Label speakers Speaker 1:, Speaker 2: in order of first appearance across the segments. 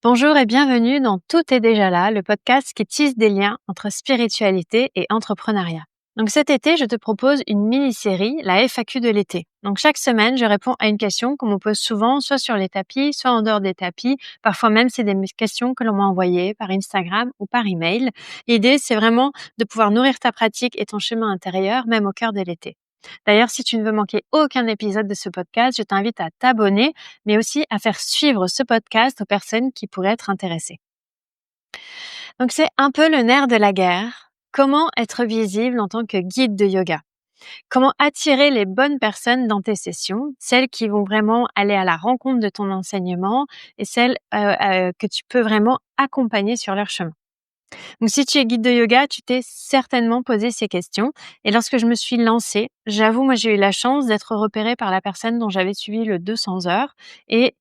Speaker 1: Bonjour et bienvenue dans Tout est déjà là, le podcast qui tisse des liens entre spiritualité et entrepreneuriat. Donc cet été, je te propose une mini-série, la FAQ de l'été. Donc chaque semaine, je réponds à une question qu'on me pose souvent, soit sur les tapis, soit en dehors des tapis. Parfois même, c'est des questions que l'on m'a envoyées par Instagram ou par email. L'idée, c'est vraiment de pouvoir nourrir ta pratique et ton chemin intérieur, même au cœur de l'été. D'ailleurs, si tu ne veux manquer aucun épisode de ce podcast, je t'invite à t'abonner, mais aussi à faire suivre ce podcast aux personnes qui pourraient être intéressées. Donc, c'est un peu le nerf de la guerre. Comment être visible en tant que guide de yoga? Comment attirer les bonnes personnes dans tes sessions, celles qui vont vraiment aller à la rencontre de ton enseignement et celles que tu peux vraiment accompagner sur leur chemin? Donc, si tu es guide de yoga, tu t'es certainement posé ces questions. Et lorsque je me suis lancée, j'avoue, moi, j'ai eu la chance d'être repérée par la personne dont j'avais suivi le 200 heures. Et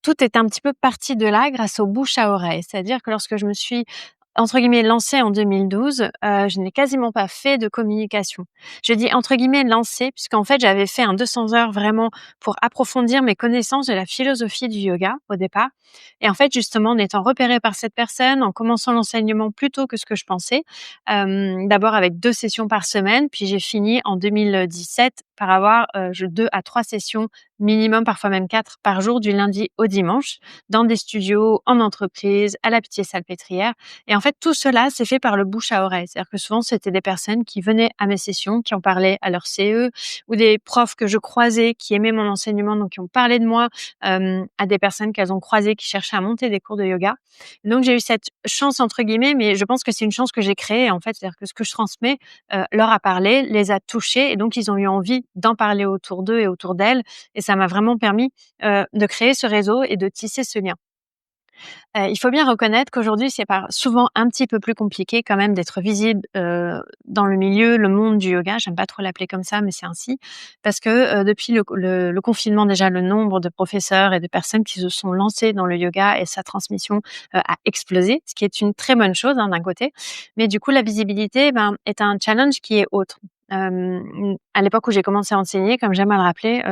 Speaker 1: tout est un petit peu parti de là grâce au bouche à oreille. C'est-à-dire que lorsque je me suis entre guillemets «lancée» en 2012, je n'ai quasiment pas fait de communication. Je dis entre guillemets «lancée» puisqu'en fait, j'avais fait un 200 heures vraiment pour approfondir mes connaissances de la philosophie du yoga au départ. Et en fait, justement, en étant repérée par cette personne, en commençant l'enseignement plus tôt que ce que je pensais, d'abord avec 2 sessions par semaine, puis j'ai fini en 2017 par avoir, 2 à 3 sessions minimum, parfois même 4 par jour, du lundi au dimanche, dans des studios, en entreprise, à la Pitié-Salpêtrière. Et en fait, tout cela s'est fait par le bouche à oreille. C'est-à-dire que souvent, c'était des personnes qui venaient à mes sessions, qui en parlaient à leur CE, ou des profs que je croisais, qui aimaient mon enseignement, donc qui ont parlé de moi, à des personnes qu'elles ont croisées, qui cherchaient à monter des cours de yoga. Donc j'ai eu cette «chance» entre guillemets, mais je pense que c'est une chance que j'ai créée, en fait. C'est-à-dire que ce que je transmets, leur a parlé, les a touchés et donc ils ont eu envie d'en parler autour d'eux et autour d'elles et ça m'a vraiment permis, de créer ce réseau et de tisser ce lien. Il faut bien reconnaître qu'aujourd'hui, c'est souvent un petit peu plus compliqué quand même d'être visible, dans le milieu, le monde du yoga. J'aime pas trop l'appeler comme ça, mais c'est ainsi. Parce que, depuis le confinement, déjà, le nombre de professeurs et de personnes qui se sont lancés dans le yoga et sa transmission, a explosé, ce qui est une très bonne chose, hein, d'un côté. Mais du coup, la visibilité, ben, est un challenge qui est autre. À l'époque où j'ai commencé à enseigner, comme j'aime à le rappeler,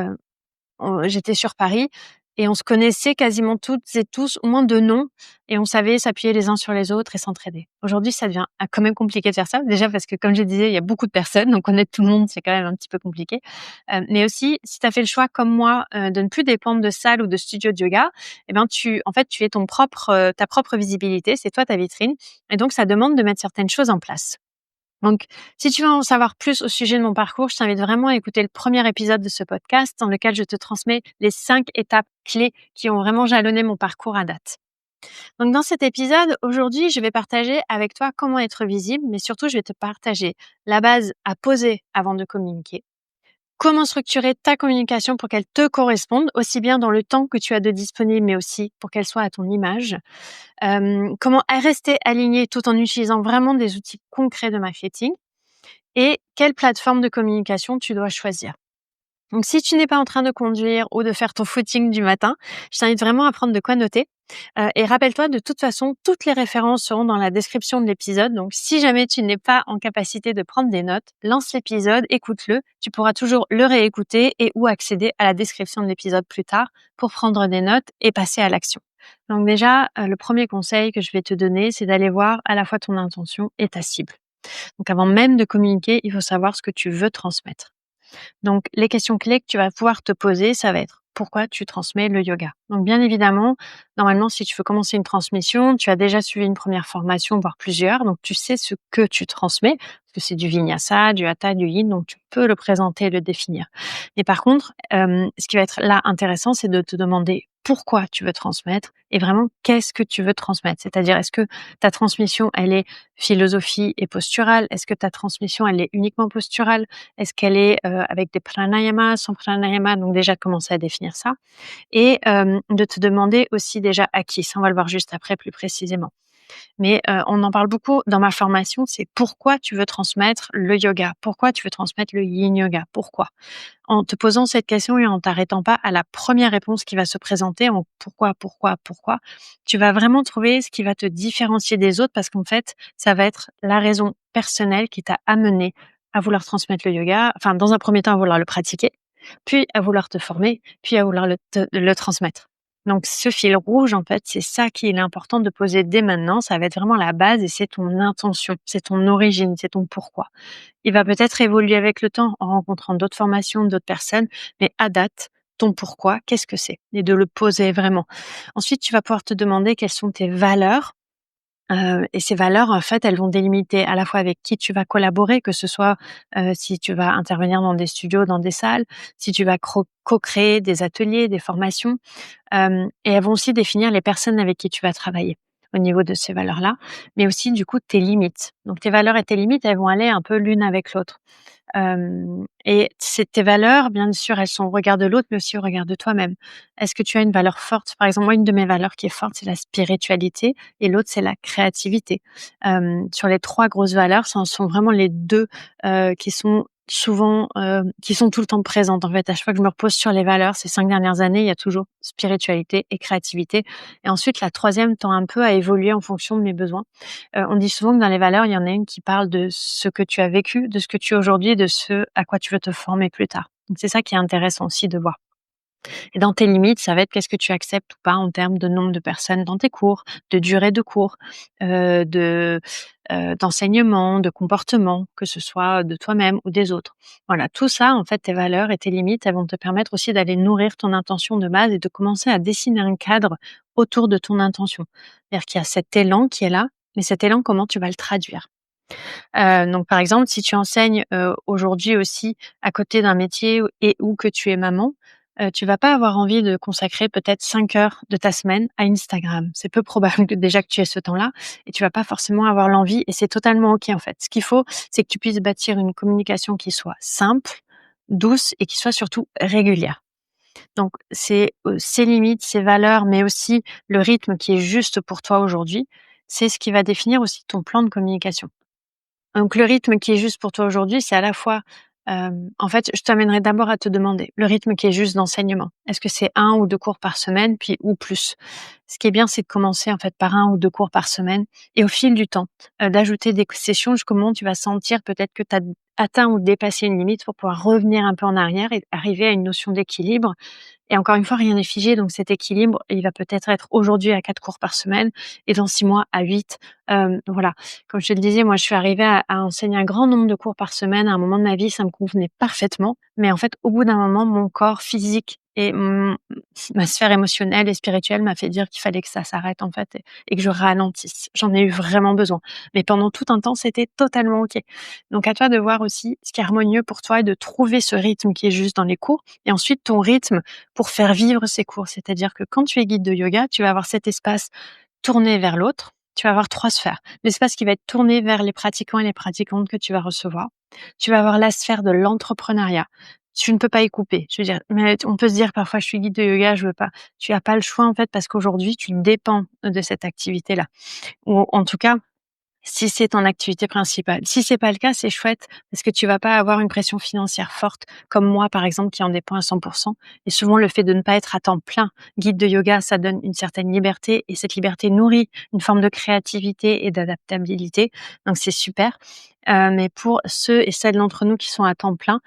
Speaker 1: j'étais sur Paris et on se connaissait quasiment toutes et tous, au moins de nom, et on savait s'appuyer les uns sur les autres et s'entraider. Aujourd'hui, ça devient quand même compliqué de faire ça. Déjà parce que, comme je disais, il y a beaucoup de personnes, donc connaître tout le monde, c'est quand même un petit peu compliqué. Mais aussi, si tu as fait le choix, comme moi, de ne plus dépendre de salles ou de studios de yoga, eh ben, en fait, tu es ta propre visibilité, c'est toi ta vitrine, et donc ça demande de mettre certaines choses en place. Donc, si tu veux en savoir plus au sujet de mon parcours, je t'invite vraiment à écouter le premier épisode de ce podcast dans lequel je te transmets les 5 étapes clés qui ont vraiment jalonné mon parcours à date. Donc, dans cet épisode, aujourd'hui, je vais partager avec toi comment être visible, mais surtout, je vais te partager la base à poser avant de communiquer. Comment structurer ta communication pour qu'elle te corresponde, aussi bien dans le temps que tu as de disponible, mais aussi pour qu'elle soit à ton image. Comment rester aligné tout en utilisant vraiment des outils concrets de marketing et quelle plateforme de communication tu dois choisir. Donc, si tu n'es pas en train de conduire ou de faire ton footing du matin, je t'invite vraiment à prendre de quoi noter. Et rappelle-toi, de toute façon, toutes les références seront dans la description de l'épisode. Donc, si jamais tu n'es pas en capacité de prendre des notes, lance l'épisode, écoute-le. Tu pourras toujours le réécouter et ou accéder à la description de l'épisode plus tard pour prendre des notes et passer à l'action. Donc déjà, le premier conseil que je vais te donner, c'est d'aller voir à la fois ton intention et ta cible. Donc, avant même de communiquer, il faut savoir ce que tu veux transmettre. Donc, les questions clés que tu vas pouvoir te poser, ça va être: pourquoi tu transmets le yoga? Donc, bien évidemment, normalement, si tu veux commencer une transmission, tu as déjà suivi une première formation, voire plusieurs, donc tu sais ce que tu transmets, parce que c'est du vinyasa, du hatha, du yin, donc tu peux le présenter et le définir. Mais par contre, ce qui va être là intéressant, c'est de te demander pourquoi tu veux transmettre et vraiment qu'est-ce que tu veux transmettre. C'est-à-dire, est-ce que ta transmission, elle est philosophie et posturale? Est-ce que ta transmission, elle est uniquement posturale? Est-ce qu'elle est, avec des pranayamas, sans pranayama? Donc déjà, commencer à définir ça et de te demander aussi déjà à qui. Ça, on va le voir juste après plus précisément. Mais on en parle beaucoup dans ma formation, c'est pourquoi tu veux transmettre le yoga? Pourquoi tu veux transmettre le yin yoga? Pourquoi? En te posant cette question et en t'arrêtant pas à la première réponse qui va se présenter en pourquoi, tu vas vraiment trouver ce qui va te différencier des autres parce qu'en fait, ça va être la raison personnelle qui t'a amené à vouloir transmettre le yoga, enfin, dans un premier temps, à vouloir le pratiquer, puis à vouloir te former, puis à vouloir le transmettre. Donc ce fil rouge, en fait, c'est ça qu'il est important de poser dès maintenant. Ça va être vraiment la base et c'est ton intention, c'est ton origine, c'est ton pourquoi. Il va peut-être évoluer avec le temps en rencontrant d'autres formations, d'autres personnes, mais à date, ton pourquoi, qu'est-ce que c'est? Et de le poser vraiment. Ensuite, tu vas pouvoir te demander quelles sont tes valeurs. Et ces valeurs, en fait, elles vont délimiter à la fois avec qui tu vas collaborer, que ce soit, si tu vas intervenir dans des studios, dans des salles, si tu vas co-créer des ateliers, des formations, et elles vont aussi définir les personnes avec qui tu vas travailler, au niveau de ces valeurs-là, mais aussi du coup tes limites. Donc tes valeurs et tes limites, elles vont aller un peu l'une avec l'autre. Et c'est tes valeurs, bien sûr, elles sont au regard de l'autre, mais aussi au regard de toi-même. Est-ce que tu as une valeur forte? Par exemple, moi, une de mes valeurs qui est forte, c'est la spiritualité et l'autre, c'est la créativité. Sur les 3 grosses valeurs, ce sont vraiment les 2 qui sont souvent, qui sont tout le temps présentes, en fait. À chaque fois que je me repose sur les valeurs, ces 5 dernières années, il y a toujours spiritualité et créativité et ensuite la troisième tend un peu à évoluer en fonction de mes besoins. On dit souvent que dans les valeurs, il y en a une qui parle de ce que tu as vécu, de ce que tu es aujourd'hui, de ce à quoi tu veux te former plus tard. Donc c'est ça qui est intéressant aussi de voir. Et dans tes limites, ça va être qu'est-ce que tu acceptes ou pas en termes de nombre de personnes dans tes cours, de durée de cours, de, d'enseignement, de comportement, que ce soit de toi-même ou des autres. Voilà, tout ça, en fait, tes valeurs et tes limites, elles vont te permettre aussi d'aller nourrir ton intention de base et de commencer à dessiner un cadre autour de ton intention. C'est-à-dire qu'il y a cet élan qui est là, mais cet élan, comment tu vas le traduire? Donc par exemple, si tu enseignes, aujourd'hui aussi à côté d'un métier ou que tu es maman, tu vas pas avoir envie de consacrer peut-être 5 heures de ta semaine à Instagram. C'est peu probable que déjà que tu aies ce temps-là et tu vas pas forcément avoir l'envie et c'est totalement OK, en fait. Ce qu'il faut, c'est que tu puisses bâtir une communication qui soit simple, douce et qui soit surtout régulière. Donc c'est, ces limites, ces valeurs, mais aussi le rythme qui est juste pour toi aujourd'hui, c'est ce qui va définir aussi ton plan de communication. Donc le rythme qui est juste pour toi aujourd'hui, c'est à la fois, en fait, je t'amènerai d'abord à te demander le rythme qui est juste d'enseignement. Est-ce que c'est 1 ou 2 cours par semaine, puis ou plus? Ce qui est bien, c'est de commencer en fait par 1 ou 2 cours par semaine et au fil du temps, d'ajouter des sessions jusqu'au moment où tu vas sentir peut-être que tu as atteint ou dépassé une limite pour pouvoir revenir un peu en arrière et arriver à une notion d'équilibre et encore une fois, rien n'est figé, donc cet équilibre, il va peut-être être aujourd'hui à 4 cours par semaine et dans 6 mois à 8. Voilà. Comme je te le disais, moi, je suis arrivée à enseigner un grand nombre de cours par semaine. À un moment de ma vie, ça me convenait parfaitement. Mais en fait, au bout d'un moment, mon corps physique et ma sphère émotionnelle et spirituelle m'a fait dire qu'il fallait que ça s'arrête, en fait, et que je ralentisse. J'en ai eu vraiment besoin. Mais pendant tout un temps, c'était totalement OK. Donc à toi de voir aussi ce qui est harmonieux pour toi et de trouver ce rythme qui est juste dans les cours et ensuite ton rythme pour faire vivre ces cours. C'est-à-dire que quand tu es guide de yoga, tu vas avoir cet espace tourné vers l'autre. Tu vas avoir 3 sphères. L'espace qui va être tourné vers les pratiquants et les pratiquantes que tu vas recevoir. Tu vas avoir la sphère de l'entrepreneuriat. Tu ne peux pas y couper. Je veux dire, mais on peut se dire parfois: «Je suis guide de yoga, je veux pas». Tu as pas le choix, en fait, parce qu'aujourd'hui, tu dépends de cette activité-là ou en tout cas si c'est ton activité principale. Si c'est pas le cas, c'est chouette parce que tu vas pas avoir une pression financière forte comme moi, par exemple, qui en dépend à 100 et souvent le fait de ne pas être à temps plein guide de yoga, ça donne une certaine liberté et cette liberté nourrit une forme de créativité et d'adaptabilité, donc c'est super. Mais pour ceux et celles d'entre nous qui sont à temps plein,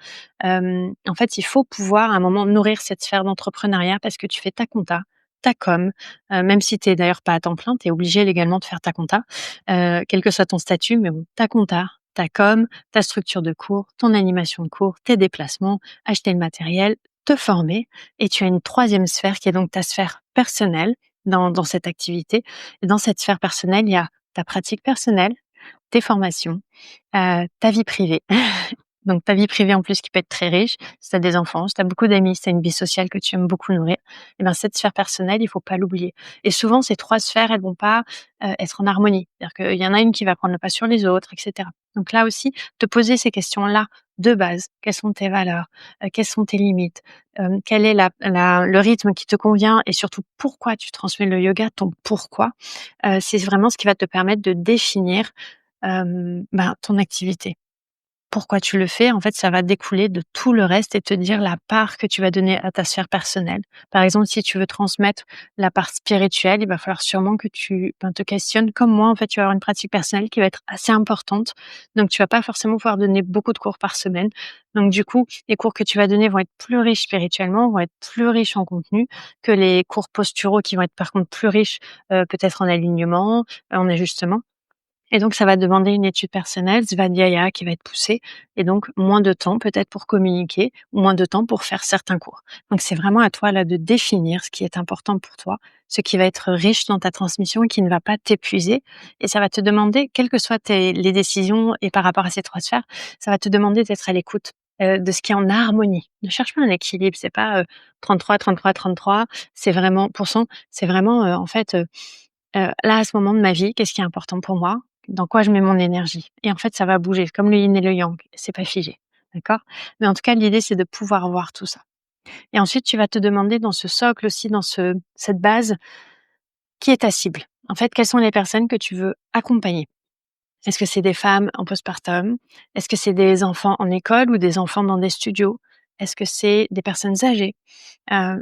Speaker 1: en fait, il faut pouvoir à un moment nourrir cette sphère d'entrepreneuriat parce que tu fais ta compta, ta com, même si tu es d'ailleurs pas à temps plein, tu es obligé légalement de faire ta compta quel que soit ton statut, mais bon, ta compta, ta com, ta structure de cours, ton animation de cours, tes déplacements, acheter le matériel, te former et tu as une troisième sphère qui est donc ta sphère personnelle dans cette activité et dans cette sphère personnelle, il y a ta pratique personnelle, tes formations, ta vie privée. Donc ta vie privée en plus qui peut être très riche, si tu as des enfants, si tu as beaucoup d'amis, si tu as une vie sociale que tu aimes beaucoup nourrir, et ben cette sphère personnelle, il faut pas l'oublier. Et souvent ces 3 sphères, elles vont pas, être en harmonie. C'est-à-dire qu'il y en a une qui va prendre le pas sur les autres et cetera. Donc là aussi, te poser ces questions-là de base. Quelles sont tes valeurs? Quelles sont tes limites? Quel est le rythme qui te convient et surtout pourquoi tu transmets le yoga, ton pourquoi? C'est vraiment ce qui va te permettre de définir, ben, ton activité. pourquoi tu le fais, en fait, ça va découler de tout le reste et te dire la part que tu vas donner à ta sphère personnelle. Par exemple, si tu veux transmettre la part spirituelle, il va falloir sûrement que te questionnes comme moi, en fait, tu vas avoir une pratique personnelle qui va être assez importante. Donc tu vas pas forcément pouvoir donner beaucoup de cours par semaine. Donc du coup, les cours que tu vas donner vont être plus riches spirituellement, vont être plus riches en contenu que les cours posturaux qui vont être par contre plus riches, peut-être en alignement, en ajustement. Et donc, ça va demander une étude personnelle, Svadhyaya, qui va être poussée et donc moins de temps peut-être pour communiquer, moins de temps pour faire certains cours. Donc, c'est vraiment à toi là de définir ce qui est important pour toi, ce qui va être riche dans ta transmission et qui ne va pas t'épuiser. Et ça va te demander, quelles que soient les décisions et par rapport à ces 3 sphères, ça va te demander d'être à l'écoute, de ce qui est en harmonie. Ne cherche pas un équilibre, c'est pas, 33, 33, 33, c'est vraiment pourcent, c'est vraiment, en fait, là, à ce moment de ma vie, qu'est-ce qui est important pour moi? Dans quoi je mets mon énergie? Et en fait, ça va bouger, comme le yin et le yang, c'est pas figé, d'accord? Mais en tout cas, l'idée, c'est de pouvoir voir tout ça. Et ensuite, tu vas te demander dans ce socle aussi, dans cette base, qui est ta cible? En fait, quelles sont les personnes que tu veux accompagner? Est-ce que c'est des femmes en postpartum? Est-ce que c'est des enfants en école ou des enfants dans des studios? Est-ce que c'est des personnes âgées?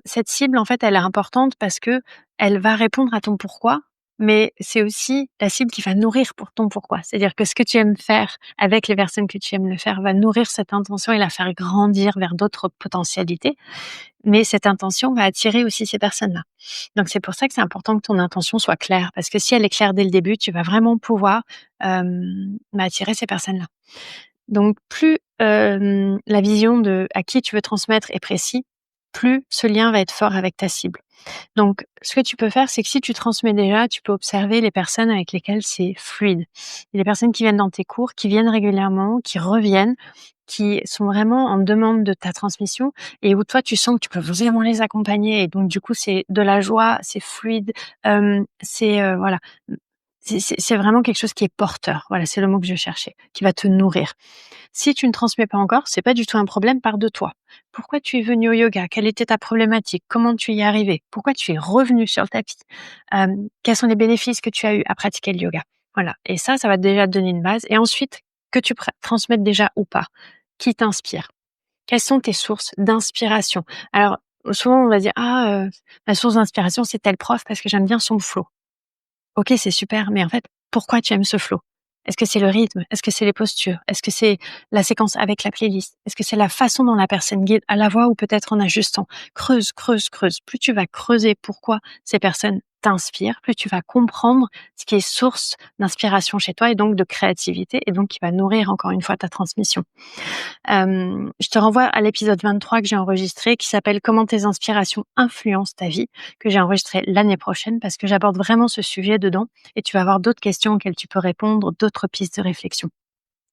Speaker 1: Cette cible, en fait, elle est importante parce que elle va répondre à ton pourquoi, mais c'est aussi la cible qui va nourrir pour ton pourquoi. C'est-à-dire que ce que tu aimes faire avec les personnes que tu aimes le faire va nourrir cette intention et la faire grandir vers d'autres potentialités, mais cette intention va attirer aussi ces personnes-là. Donc c'est pour ça que c'est important que ton intention soit claire, parce que si elle est claire dès le début, tu vas vraiment pouvoir, attirer ces personnes-là. Donc plus, la vision de à qui tu veux transmettre est précis, plus ce lien va être fort avec ta cible. Donc ce que tu peux faire, c'est que si tu transmets déjà, tu peux observer les personnes avec lesquelles c'est fluide. Les personnes qui viennent dans tes cours, qui viennent régulièrement, qui reviennent, qui sont vraiment en demande de ta transmission et où toi tu sens que tu peux vraiment les accompagner et donc du coup c'est de la joie, c'est fluide, c'est, voilà, c'est vraiment quelque chose qui est porteur. Voilà, c'est le mot que je cherchais, qui va te nourrir. Si tu ne transmets pas encore, c'est pas du tout un problème, part de toi. Pourquoi tu es venu au yoga? Quelle était ta problématique? Comment tu y es arrivé? Pourquoi tu es revenu sur le tapis? Quels sont les bénéfices que tu as eu à pratiquer le yoga? Voilà, et ça va déjà te donner une base et ensuite que tu transmettes déjà ou pas, qui t'inspire? Quelles sont tes sources d'inspiration? Alors, souvent on va dire: «Ah, ma source d'inspiration, c'est tel prof parce que j'aime bien son flow». OK, c'est super, mais en fait, pourquoi tu aimes ce flow? Est-ce que c'est le rythme? Est-ce que c'est les postures? Est-ce que c'est la séquence avec la playlist? Est-ce que c'est la façon dont la personne guide à la voix ou peut-être en ajustant? Creuse, creuse, creuse. Plus tu vas creuser pourquoi ces personnes t'inspirent, plus tu vas comprendre ce qui est source d'inspiration chez toi et donc de créativité et donc qui va nourrir encore une fois ta transmission. Je te renvoie à l'épisode 23 que j'ai enregistré qui s'appelle «Comment tes inspirations influencent ta vie», que j'ai enregistré l'année prochaine parce que j'aborde vraiment ce sujet dedans et tu vas avoir d'autres questions auxquelles tu peux répondre, d'autres pistes de réflexion.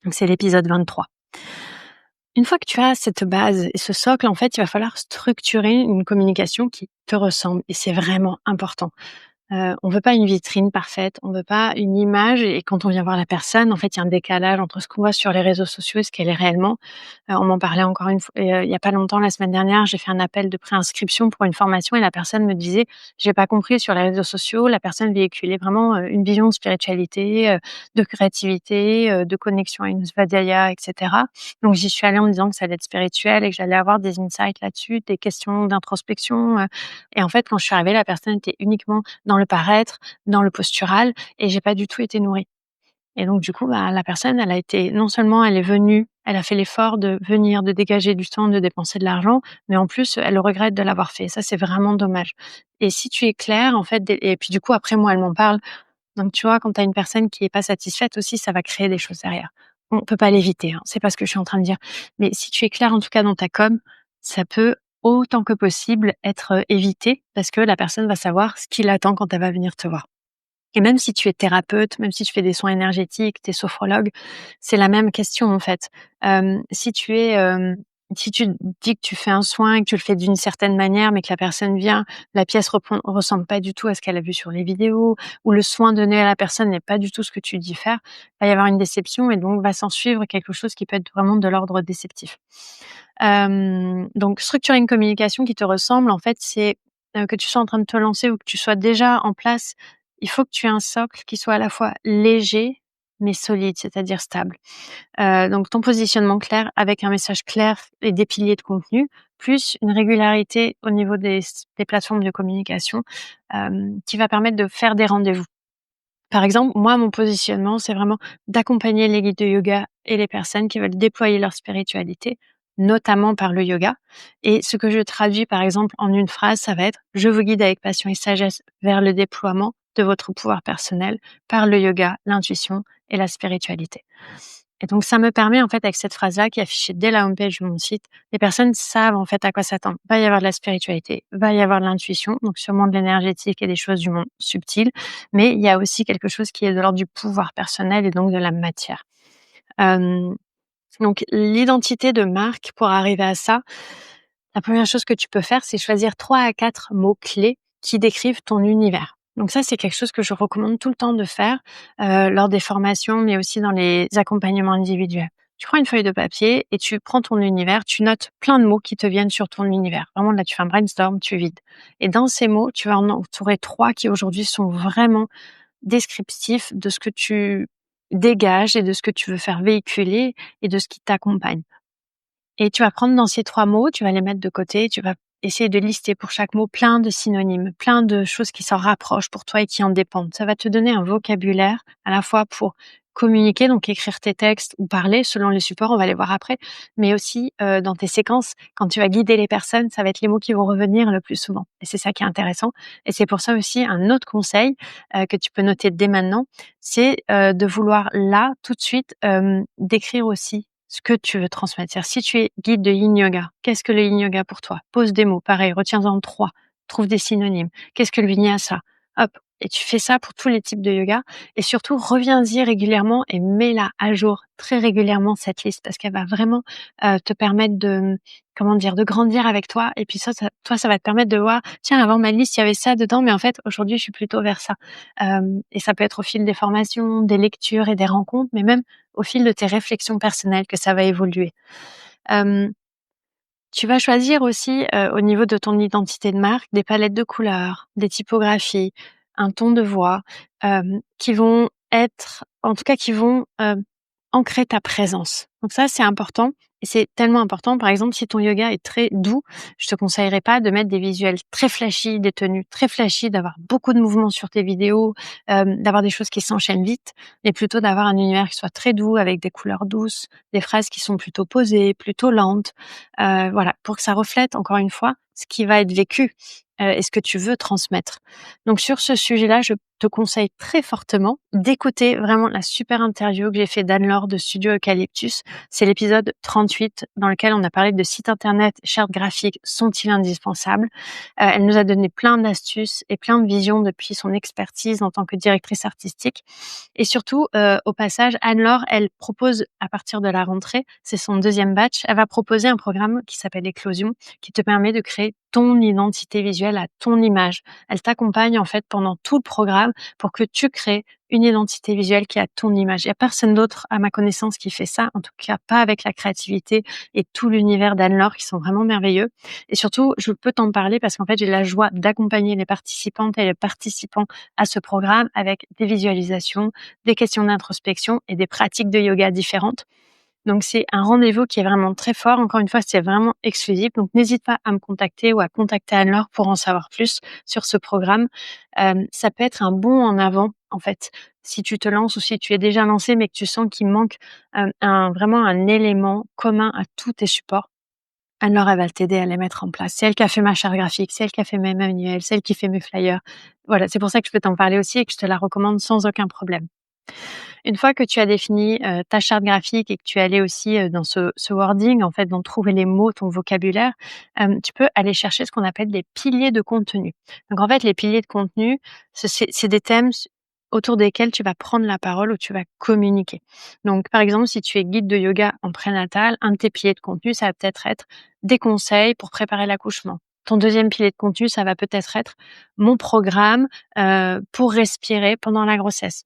Speaker 1: Donc c'est l'épisode 23. Une fois que tu as cette base et ce socle, en fait, il va falloir structurer une communication qui te ressemble et c'est vraiment important. On veut pas une vitrine parfaite, on veut pas une image et quand on vient voir la personne, en fait, il y a un décalage entre ce qu'on voit sur les réseaux sociaux et ce qu'elle est réellement. On m'en parlait encore une fois il y a pas longtemps, la semaine dernière, j'ai fait un appel de préinscription pour une formation et la personne me disait: «J'ai pas compris sur les réseaux sociaux, la personne véhiculait vraiment, une vision de spiritualité, de créativité, de connexion à une svadhyaya et cetera». Donc j'y suis allée en me disant que ça allait être spirituel et que j'allais avoir des insights là-dessus, des questions d'introspection, et en fait, quand je suis arrivée, la personne était uniquement dans le paraître, dans le postural et j'ai pas du tout été nourrie. Et donc du coup, la personne, elle a été non seulement elle est venue, elle a fait l'effort de venir, de dégager du temps, de dépenser de l'argent, mais en plus, elle regrette de l'avoir fait. Ça, c'est vraiment dommage. Et si tu es clair, en fait, et puis du coup, après moi, elle m'en parle. Donc tu vois, quand tu as une personne qui est pas satisfaite aussi, ça va créer des choses derrière. On peut pas l'éviter, hein, c'est pas ce que je suis en train de dire. Mais si tu es clair, en tout cas, dans ta com, ça peut autant que possible être, évité parce que la personne va savoir ce qui l'attend quand elle va venir te voir. Et même si tu es thérapeute, même si tu fais des soins énergétiques, tu es sophrologue, c'est la même question en fait. Si tu dis que tu fais un soin et que tu le fais d'une certaine manière, mais que la personne vient, la pièce ressemble pas du tout à ce qu'elle a vu sur les vidéos, ou le soin donné à la personne n'est pas du tout ce que tu dis faire, va y avoir une déception et donc va s'en suivre quelque chose qui peut être vraiment de l'ordre déceptif. Donc structurer une communication qui te ressemble, en fait, c'est, que tu sois en train de te lancer ou que tu sois déjà en place, il faut que tu aies un socle qui soit à la fois léger mais solide, c'est-à-dire stable. Donc ton positionnement clair avec un message clair et des piliers de contenu, plus une régularité au niveau des plateformes de communication, qui va permettre de faire des rendez-vous. Par exemple, moi, mon positionnement, c'est vraiment d'accompagner les guides de yoga et les personnes qui veulent déployer leur spiritualité, notamment par le yoga. Et ce que je traduis, par exemple, en une phrase, ça va être: «Je vous guide avec passion et sagesse vers le déploiement de votre pouvoir personnel par le yoga, l'intuition et la spiritualité». Et donc ça me permet, en fait, avec cette phrase-là qui est affichée dès la homepage de mon site, les personnes savent, en fait, à quoi s'attendre. Va y avoir de la spiritualité, va y avoir de l'intuition, donc sûrement de l'énergétique et des choses du monde subtil, mais il y a aussi quelque chose qui est de l'ordre du pouvoir personnel et donc de la matière. Hem, donc l'identité de marque, pour arriver à ça, la première chose que tu peux faire, c'est choisir 3 à 4 mots clés qui décrivent ton univers. Donc ça, c'est quelque chose que je recommande tout le temps de faire, lors des formations, mais aussi dans les accompagnements individuels. Tu prends une feuille de papier et tu prends ton univers, tu notes plein de mots qui te viennent sur ton univers. Vraiment, là, tu fais un brainstorm, tu vides. Et dans ces mots, tu vas en entourer 3 qui aujourd'hui sont vraiment descriptifs de ce que tu dégages et de ce que tu veux faire véhiculer et de ce qui t'accompagne. Et tu vas prendre dans ces 3 mots, tu vas les mettre de côté, tu vas essayer de lister pour chaque mot plein de synonymes, plein de choses qui s'en rapprochent pour toi et qui en dépendent. Ça va te donner un vocabulaire à la fois pour communiquer, donc écrire tes textes ou parler selon les supports, on va les voir après, mais aussi, dans tes séquences, quand tu vas guider les personnes, ça va être les mots qui vont revenir le plus souvent et c'est ça qui est intéressant et c'est pour ça aussi un autre conseil, que tu peux noter dès maintenant, c'est, de vouloir là, tout de suite, décrire aussi ce que tu veux transmettre. C'est-à-dire, si tu es guide de Yin Yoga, qu'est-ce que le Yin Yoga pour toi? Pose des mots, pareil, retiens-en 3, trouve des synonymes. Qu'est-ce que le Vinyasa? Hop, et tu fais ça pour tous les types de yoga et surtout reviens-y régulièrement et mets-la à jour très régulièrement cette liste parce qu'elle va vraiment, te permettre de, comment dire? De grandir avec toi et puis ça va te permettre de voir: «Tiens, avant ma liste, il y avait ça dedans, mais en fait, aujourd'hui, je suis plutôt vers ça». Et ça peut être au fil des formations, des lectures et des rencontres, mais même au fil de tes réflexions personnelles que ça va évoluer. Hem, Tu vas choisir aussi, au niveau de ton identité de marque, des palettes de couleurs, des typographies, un ton de voix, qui vont être en tout cas qui vont, ancrer ta présence. Donc ça, c'est important et c'est tellement important. Par exemple, si ton yoga est très doux, je te conseillerais pas de mettre des visuels très flashy, des tenues très flashy, d'avoir beaucoup de mouvements sur tes vidéos, d'avoir des choses qui s'enchaînent vite, mais plutôt d'avoir un univers qui soit très doux avec des couleurs douces, des phrases qui sont plutôt posées, plutôt lentes, voilà, pour que ça reflète encore une fois ce qui va être vécu, et ce que tu veux transmettre. Donc sur ce sujet-là, je te conseille très fortement d'écouter vraiment la super interview que j'ai fait d'Anne-Laure de Studio Eucalyptus. C'est l'épisode 38 dans lequel on a parlé de site internet, chartes graphiques sont-ils indispensables? Elle nous a donné plein d'astuces et plein de visions depuis son expertise en tant que directrice artistique et surtout, au passage, Anne-Laure, elle propose à partir de la rentrée, c'est son deuxième batch, elle va proposer un programme qui s'appelle Éclosion, qui te permet de créer ton identité visuelle à ton image. Elle t'accompagne en fait pendant tout le programme pour que tu crées une identité visuelle qui a ton image. Il y a personne d'autre à ma connaissance qui fait ça, en tout cas pas avec la créativité et tout l'univers d'Anne-Laure qui sont vraiment merveilleux. Et surtout, je peux t'en parler parce qu'en fait, j'ai la joie d'accompagner les participantes et les participants à ce programme avec des visualisations, des questions d'introspection et des pratiques de yoga différentes. Donc c'est un rendez-vous qui est vraiment très fort. Encore une fois, c'est vraiment exclusif. Donc n'hésite pas à me contacter ou à contacter Anne-Laure pour en savoir plus sur ce programme. Ça peut être un bond en avant, en fait, si tu te lances ou si tu es déjà lancé, mais que tu sens qu'il manque, vraiment un élément commun à tous tes supports. Anne-Laure, elle va t'aider à les mettre en place. C'est elle qui a fait ma charte graphique, c'est elle qui a fait mes manuels, c'est elle qui fait mes flyers. Voilà, c'est pour ça que je peux t'en parler aussi et que je te la recommande sans aucun problème. Une fois que tu as défini, ta charte graphique et que tu es allé aussi, dans ce wording, en fait, dans trouver les mots, ton vocabulaire, tu peux aller chercher ce qu'on appelle des piliers de contenu. Donc en fait, les piliers de contenu, c'est des thèmes autour desquels tu vas prendre la parole ou tu vas communiquer. Donc par exemple, si tu es guide de yoga en prénatal, un de tes piliers de contenu, ça va peut-être être des conseils pour préparer l'accouchement, Ton deuxième pilier de contenu, ça va peut-être être mon programme, pour respirer pendant la grossesse.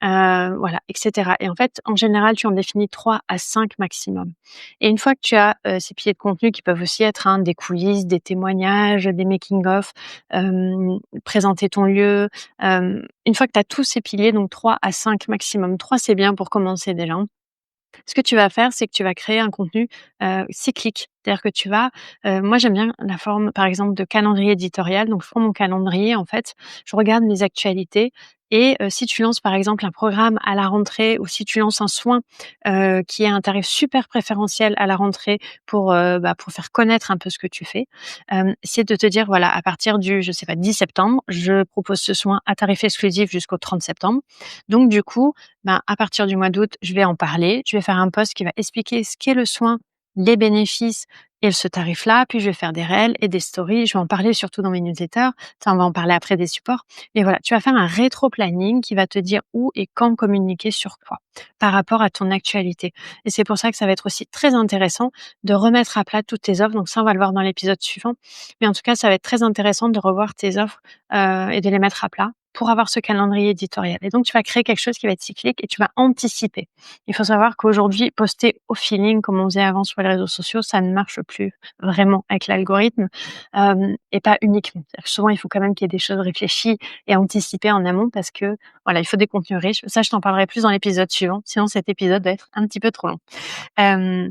Speaker 1: Voilà, et cetera et en fait, en général, tu en définis 3 à 5 maximum et une fois que tu as, ces piliers de contenu qui peuvent aussi être, hein, des coulisses, des témoignages, des making of, présenter ton lieu, une fois que tu as tous ces piliers, donc 3 à 5 maximum. 3 c'est bien pour commencer déjà, hein. Ce que tu vas faire, c'est que tu vas créer un contenu, cyclique. C'est-à-dire que tu vas moi j'aime bien la forme, par exemple, de calendrier éditorial. Donc je prends mon calendrier, en fait, je regarde mes actualités et si tu lances, par exemple, un programme à la rentrée ou si tu lances un soin, qui est un tarif super préférentiel à la rentrée pour faire connaître un peu ce que tu fais, c'est de te dire: «Voilà, à partir du, je sais pas, 10 septembre, je propose ce soin à tarif exclusif jusqu'au 30 septembre». Donc du coup, à partir du mois d'août, je vais en parler. Je vais faire un post qui va expliquer ce qu'est le soin, les bénéfices et ce tarif-là. Puis je vais faire des réels et des stories. Je vais en parler surtout dans mes newsletters. Ça, on va en parler après des supports. Mais voilà, tu vas faire un rétro-planning qui va te dire où et quand communiquer sur quoi par rapport à ton actualité. Et c'est pour ça que ça va être aussi très intéressant de remettre à plat toutes tes offres. Donc ça, on va le voir dans l'épisode suivant. Mais en tout cas, ça va être très intéressant de revoir tes offres et de les mettre à plat pour avoir ce calendrier éditorial. Et donc, tu vas créer quelque chose qui va être cyclique et tu vas anticiper. Il faut savoir qu'aujourd'hui, poster au feeling, comme on faisait avant sur les réseaux sociaux, ça ne marche plus vraiment avec l'algorithme et pas uniquement. C'est-à-dire que souvent, il faut quand même qu'il y ait des choses réfléchies et anticipées en amont parce que voilà, il faut des contenus riches. Ça, je t'en parlerai plus dans l'épisode suivant. Sinon, cet épisode va être un petit peu trop long. Euh,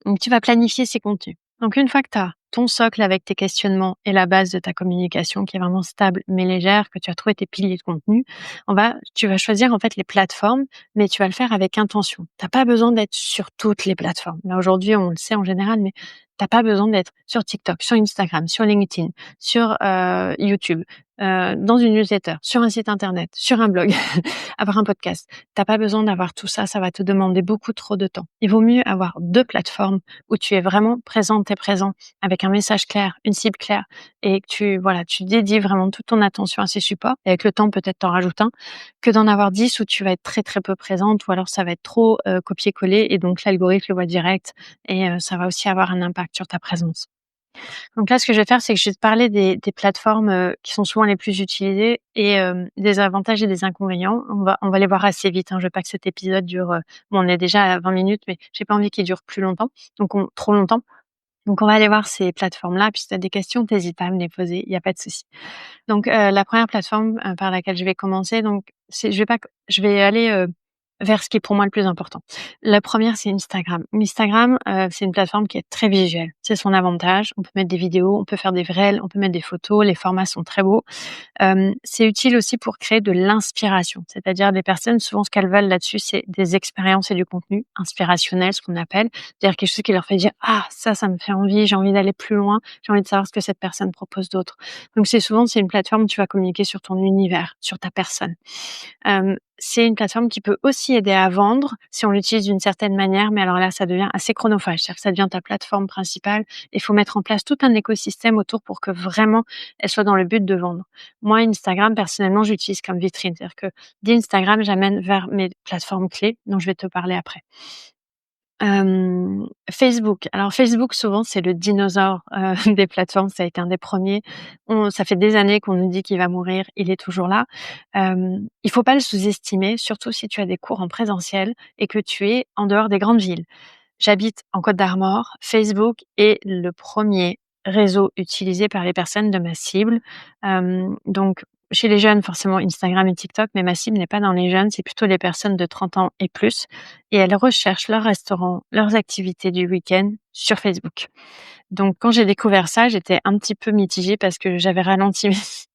Speaker 1: donc, tu vas planifier ces contenus. Donc, une fois que tu as ton socle avec tes questionnements et la base de ta communication qui est vraiment stable mais légère, que tu as trouvé tes piliers de contenu, tu vas choisir en fait les plateformes, mais tu vas le faire avec intention. Tu as pas besoin d'être sur toutes les plateformes. Là, aujourd'hui, on le sait en général, mais tu as pas besoin d'être sur TikTok, sur Instagram, sur LinkedIn, sur YouTube, dans une newsletter, sur un site internet, sur un blog, avoir un podcast. T'as pas besoin d'avoir tout ça, ça va te demander beaucoup trop de temps. Il vaut mieux avoir 2 plateformes où tu es vraiment présente et présent avec un message clair, une cible claire et que tu dédies vraiment toute ton attention à ces supports et avec le temps peut-être t'en rajoutes un, que d'en avoir 10 où tu vas être très, très peu présente ou alors ça va être trop, copier-coller et donc l'algorithme le voit direct et ça va aussi avoir un impact sur ta présence. Donc là, ce que je vais faire, c'est que je vais te parler des plateformes, qui sont souvent les plus utilisées et des avantages et des inconvénients. On va les voir assez vite, hein. Je veux pas que cet épisode dure, on est déjà à 20 minutes, mais j'ai pas envie qu'il dure plus longtemps, trop longtemps. Donc on va aller voir ces plateformes-là, puis si tu as des questions, tu pas à me les poser, il y a pas de souci. Donc la première plateforme, par laquelle je vais commencer, donc c'est je vais aller, vers ce qui est pour moi le plus important. La première, c'est Instagram. Instagram, c'est une plateforme qui est très visuelle. C'est son avantage. On peut mettre des vidéos, on peut faire des réels, on peut mettre des photos, les formats sont très beaux. C'est utile aussi pour créer de l'inspiration. C'est-à-dire des personnes, souvent ce qu'elles veulent là-dessus, c'est des expériences et du contenu inspirationnel, ce qu'on appelle. C'est-à-dire quelque chose qui leur fait dire: «Ah ça me fait envie, j'ai envie d'aller plus loin, j'ai envie de savoir ce que cette personne propose d'autre». Donc c'est une plateforme où tu vas communiquer sur ton univers, sur ta personne. C'est une plateforme qui peut aussi aider à vendre si on l'utilise d'une certaine manière, mais alors là, ça devient assez chronophage. C'est-à-dire que ça devient ta plateforme principale. Il faut mettre en place tout un écosystème autour pour que vraiment elle soit dans le but de vendre. Moi, Instagram, personnellement, j'utilise comme vitrine. C'est-à-dire que d'Instagram, j'amène vers mes plateformes clés dont je vais te parler après. Facebook. Alors Facebook, souvent, c'est le dinosaure, des plateformes. Ça a été un des premiers. Ça fait des années qu'on nous dit qu'il va mourir, il est toujours là. Il faut pas le sous-estimer, surtout si tu as des cours en présentiel et que tu es en dehors des grandes villes. J'habite en Côte d'Armor. Facebook est le premier réseau utilisé par les personnes de ma cible. Donc chez les jeunes, forcément Instagram et TikTok, mais ma cible n'est pas dans les jeunes, c'est plutôt les personnes de 30 ans et plus et elles recherchent leur restaurant, leurs activités du week-end sur Facebook. Donc quand j'ai découvert ça, j'étais un petit peu mitigée parce que j'avais ralenti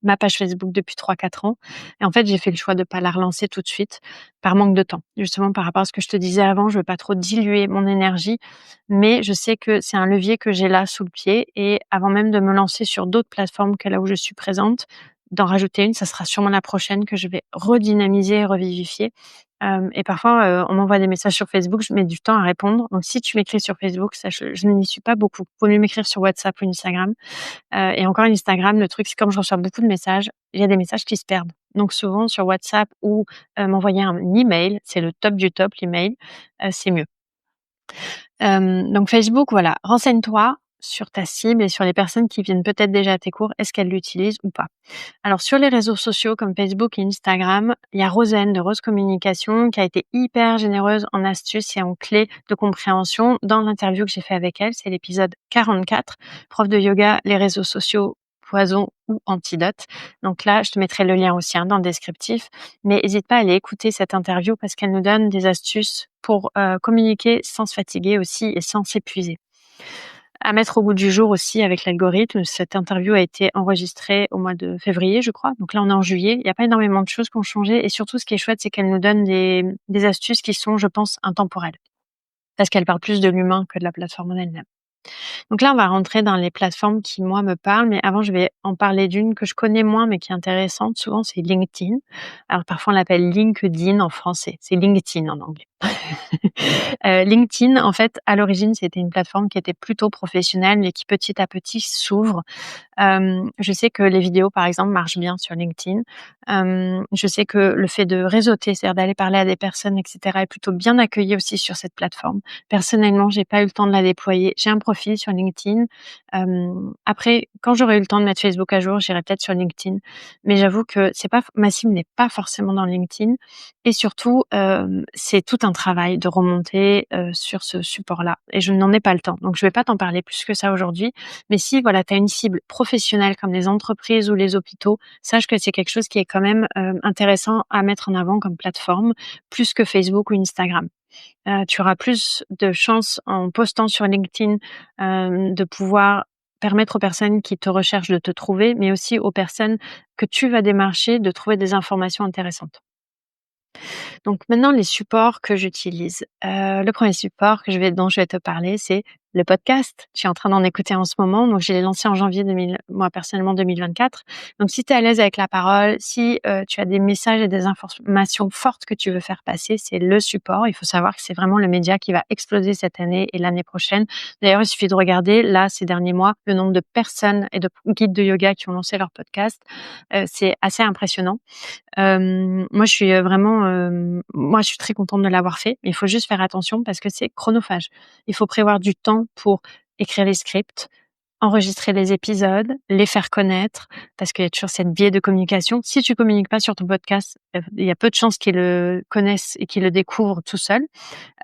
Speaker 1: ma page Facebook depuis 3-4 ans et en fait, j'ai fait le choix de pas la relancer tout de suite par manque de temps. Justement par rapport à ce que je te disais avant, je veux pas trop diluer mon énergie, mais je sais que c'est un levier que j'ai là sous le pied et avant même de me lancer sur d'autres plateformes que là où je suis présente, d'en rajouter une, ça sera sûrement la prochaine que je vais redynamiser et revivifier. Et parfois, on m'envoie des messages sur Facebook, je mets du temps à répondre. Donc si tu m'écris sur Facebook, sache, je n'y suis pas beaucoup. Vaut mieux m'écrire sur WhatsApp ou Instagram. Et encore Instagram, le truc, c'est comme je reçois beaucoup de messages, il y a des messages qui se perdent. Donc souvent sur WhatsApp ou, m'envoyer un email, c'est le top du top, l'email, c'est mieux. Donc Facebook, voilà, renseigne-toi, sur ta cible et sur les personnes qui viennent peut-être déjà à tes cours, est-ce qu'elles l'utilisent ou pas? Alors sur les réseaux sociaux comme Facebook et Instagram, il y a Rosen de Rose Communication qui a été hyper généreuse en astuces et en clés de compréhension dans l'interview que j'ai fait avec elle. C'est l'épisode 44, prof de yoga, les réseaux sociaux, poison ou antidote. Donc là, je te mettrai le lien aussi dans le descriptif. Mais n'hésite pas à aller écouter cette interview parce qu'elle nous donne des astuces pour communiquer sans se fatiguer aussi et sans s'épuiser. À mettre au goût du jour aussi avec l'algorithme. Cette interview a été enregistrée au mois de février, je crois. Donc là, on est en juillet. Il n'y a pas énormément de choses qui ont changé. Et surtout, ce qui est chouette, c'est qu'elle nous donne des astuces qui sont, je pense, intemporelles. Parce qu'elle parle plus de l'humain que de la plateforme en elle-même. Donc là, on va rentrer dans les plateformes qui, moi, me parlent. Mais avant, je vais en parler d'une que je connais moins, mais qui est intéressante. Souvent, c'est LinkedIn. Alors, parfois, on l'appelle LinkedIn en français. C'est LinkedIn en anglais. LinkedIn, en fait, à l'origine, c'était une plateforme qui était plutôt professionnelle, mais qui petit à petit s'ouvre. Je sais que les vidéos, par exemple, marchent bien sur LinkedIn. Je sais que le fait de réseauter, c'est-à-dire d'aller parler à des personnes, et cetera, est plutôt bien accueilli aussi sur cette plateforme. Personnellement, j'ai pas eu le temps de la déployer. J'ai un profil sur LinkedIn. Après, quand j'aurai eu le temps de mettre Facebook à jour, j'irai peut-être sur LinkedIn. Mais j'avoue que c'est pas ma cible n'est pas forcément dans LinkedIn. Et surtout, c'est tout un travail de remonter sur ce support-là. Et je n'en ai pas le temps. Donc, je vais pas t'en parler plus que ça aujourd'hui. Mais si, voilà, tu as une cible professionnelle comme les entreprises ou les hôpitaux, sache que c'est quelque chose qui est quand même intéressant à mettre en avant comme plateforme, plus que Facebook ou Instagram. Tu auras plus de chances en postant sur LinkedIn de pouvoir permettre aux personnes qui te recherchent de te trouver, mais aussi aux personnes que tu vas démarcher de trouver des informations intéressantes. Donc maintenant, les supports que j'utilise. Le premier support dont je vais te parler, c'est le podcast. Je suis en train d'en écouter en ce moment, donc je l'ai lancé en janvier 2000, moi personnellement 2024. Donc si tu es à l'aise avec la parole, si tu as des messages et des informations fortes que tu veux faire passer, c'est le support. Il faut savoir que c'est vraiment le média qui va exploser cette année et l'année prochaine. D'ailleurs, il suffit de regarder là ces derniers mois le nombre de personnes et de guides de yoga qui ont lancé leur podcast. C'est assez impressionnant. Moi, je suis vraiment, moi, je suis très contente de l'avoir fait. Mais il faut juste faire attention parce que c'est chronophage. Il faut prévoir du temps pour écrire les scripts, enregistrer les épisodes, les faire connaître, parce qu'il y a toujours cette biais de communication. Si tu communiques pas sur ton podcast, il y a peu de chances qu'ils le connaissent et qu'ils le découvrent tout seuls.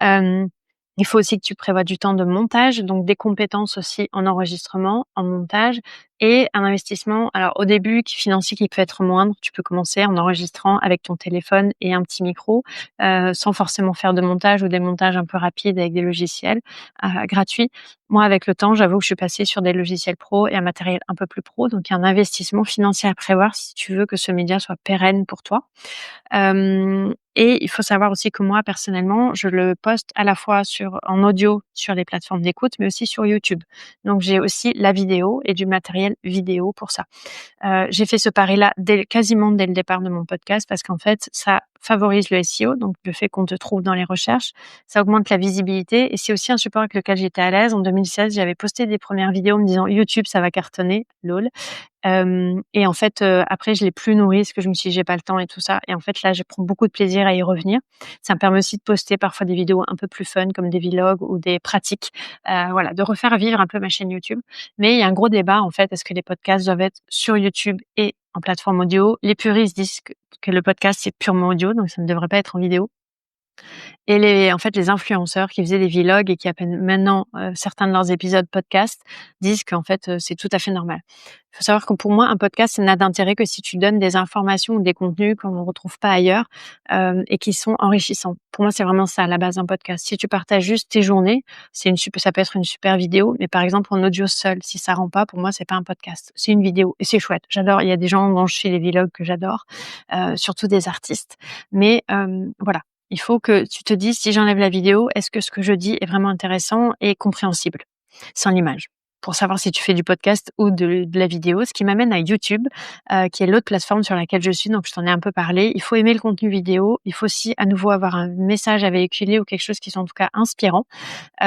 Speaker 1: Hem, il faut aussi que tu prévois du temps de montage, donc des compétences aussi en enregistrement, en montage et un investissement, alors au début financier qui peut être moindre. Tu peux commencer en enregistrant avec ton téléphone et un petit micro, sans forcément faire de montage ou des montages un peu rapides avec des logiciels, gratuits. Moi, avec le temps, j'avoue que je suis passée sur des logiciels pro et un matériel un peu plus pro, donc il y a un investissement financier à prévoir si tu veux que ce média soit pérenne pour toi. Et il faut savoir aussi que moi, personnellement, je le poste à la fois en audio sur les plateformes d'écoute, mais aussi sur YouTube. Donc, j'ai aussi la vidéo et du matériel vidéo pour ça. J'ai fait ce pari-là quasiment dès le départ de mon podcast parce qu'en fait, ça favorise le SEO, donc le fait qu'on te trouve dans les recherches. Ça augmente la visibilité et c'est aussi un support avec lequel j'étais à l'aise. En 2016, j'avais posté des premières vidéos en me disant: «YouTube, ça va cartonner, lol». Et en fait, après je l'ai plus nourri parce que je me suis dit: «J'ai pas le temps» et tout ça et en fait là, je prends beaucoup de plaisir à y revenir. Ça me permet aussi de poster parfois des vidéos un peu plus fun comme des vlogs ou des pratiques, voilà, de refaire vivre un peu ma chaîne YouTube. Mais il y a un gros débat en fait, est-ce que les podcasts doivent être sur YouTube et en plateforme audio? Les puristes disent que le podcast c'est purement audio, donc ça ne devrait pas être en vidéo. Et les influenceurs qui faisaient des vlogs et qui appellent maintenant, certains de leurs épisodes podcast, disent qu'en fait, c'est tout à fait normal. Il faut savoir que pour moi, un podcast, ça n'a d'intérêt que si tu donnes des informations ou des contenus qu'on ne retrouve pas ailleurs, et qui sont enrichissants. Pour moi, c'est vraiment ça, à la base d'un podcast. Si tu partages juste tes journées, ça peut être une super vidéo, mais par exemple, en audio seul, si ça rend pas, pour moi, c'est pas un podcast. C'est une vidéo et c'est chouette. J'adore. Il y a des gens dont je fais les vlogs que j'adore, surtout des artistes. Mais, voilà. Il faut que tu te dises: «Si j'enlève la vidéo, est-ce que ce que je dis est vraiment intéressant et compréhensible?» Sans l'image. Pour savoir si tu fais du podcast ou de la vidéo. Ce qui m'amène à YouTube, qui est l'autre plateforme sur laquelle je suis, donc je t'en ai un peu parlé. Il faut aimer le contenu vidéo. Il faut aussi à nouveau avoir un message à véhiculer ou quelque chose qui soit en tout cas inspirant,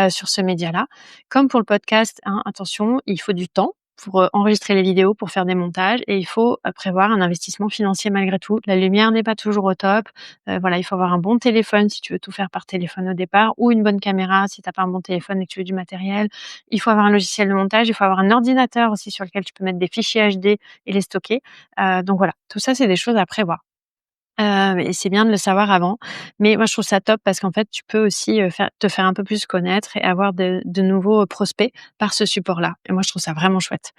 Speaker 1: sur ce média-là. Comme pour le podcast, hein, attention, il faut du temps. pour enregistrer les vidéos, pour faire des montages et il faut prévoir un investissement financier malgré tout. La lumière n'est pas toujours au top. Voilà, il faut avoir un bon téléphone si tu veux tout faire par téléphone au départ ou une bonne caméra si tu as pas un bon téléphone et que tu veux du matériel. Il faut avoir un logiciel de montage, il faut avoir un ordinateur aussi sur lequel tu peux mettre des fichiers HD et les stocker. Donc voilà, tout ça, c'est des choses à prévoir. Et c'est bien de le savoir avant. Mais moi, je trouve ça top parce qu'en fait, tu peux aussi, te faire un peu plus connaître et avoir de nouveaux prospects par ce support-là. Et moi, je trouve ça vraiment chouette.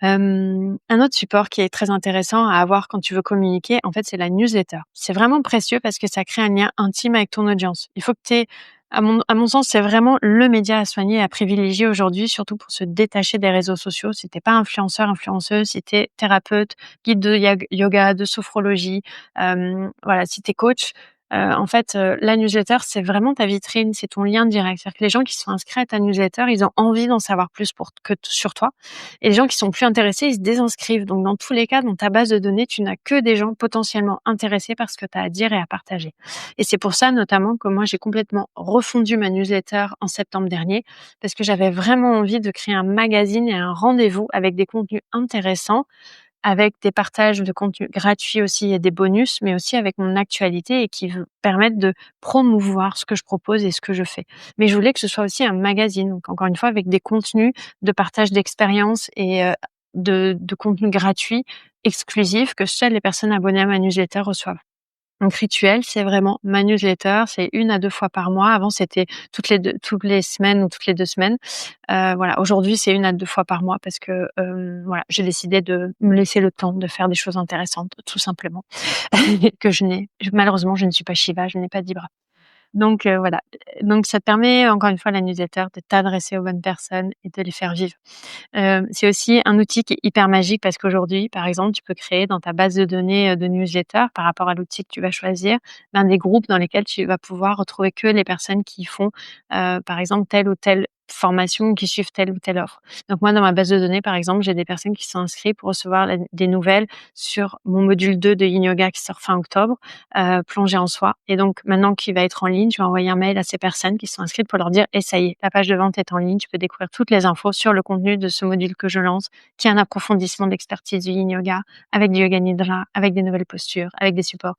Speaker 1: Un autre support qui est très intéressant à avoir quand tu veux communiquer, en fait, c'est la newsletter. C'est vraiment précieux parce que ça crée un lien intime avec ton audience. Il faut que tu aies à mon sens, c'est vraiment le média à soigner et à privilégier aujourd'hui, surtout pour se détacher des réseaux sociaux. Si tu es pas influenceur, influenceuse, si tu es thérapeute, guide de yoga, de sophrologie, voilà, si tu es coach, en fait, la newsletter, c'est vraiment ta vitrine, c'est ton lien direct. C'est-à-dire que les gens qui sont inscrits à ta newsletter, ils ont envie d'en savoir plus sur toi et les gens qui sont plus intéressés, ils se désinscrivent. Donc dans tous les cas, dans ta base de données, tu n'as que des gens potentiellement intéressés par ce que tu as à dire et à partager. Et c'est pour ça notamment que moi j'ai complètement refondu ma newsletter en septembre dernier parce que j'avais vraiment envie de créer un magazine et un rendez-vous avec des contenus intéressants, avec des partages de contenus gratuits aussi et des bonus, mais aussi avec mon actualité et qui permettent de promouvoir ce que je propose et ce que je fais. Mais je voulais que ce soit aussi un magazine, donc encore une fois avec des contenus de partage d'expériences et de contenus gratuits exclusifs que seules les personnes abonnées à ma newsletter reçoivent. Donc rituel, c'est vraiment ma newsletter, c'est 1 à 2 fois par mois. Avant, c'était toutes les semaines ou toutes les 2 semaines. Voilà, aujourd'hui, c'est 1 à 2 fois par mois parce que, voilà, j'ai décidé de me laisser le temps de faire des choses intéressantes, tout simplement. Que malheureusement, je ne suis pas Shiva, je n'ai pas 10 bras. Donc voilà, donc ça te permet, encore une fois, la newsletter, de t'adresser aux bonnes personnes et de les faire vivre. C'est aussi un outil qui est hyper magique parce qu'aujourd'hui, par exemple, tu peux créer dans ta base de données, de newsletter par rapport à l'outil que tu vas choisir, des groupes dans lesquels tu vas pouvoir retrouver que les personnes qui font, par exemple, telle ou telle formation ou qui suivent telle ou telle offre. Donc moi, dans ma base de données, par exemple, j'ai des personnes qui sont inscrites pour recevoir des nouvelles sur mon module 2 de Yin Yoga qui sort fin octobre, Plongée en soi et donc maintenant qu'il va être en ligne, je vais envoyer un mail à ces personnes qui sont inscrites pour leur dire: «Et ça y est, la page de vente est en ligne, tu peux découvrir toutes les infos sur le contenu de ce module que je lance, qui est un approfondissement d'expertise du Yin Yoga, avec du Yoga Nidra, avec des nouvelles postures, avec des supports».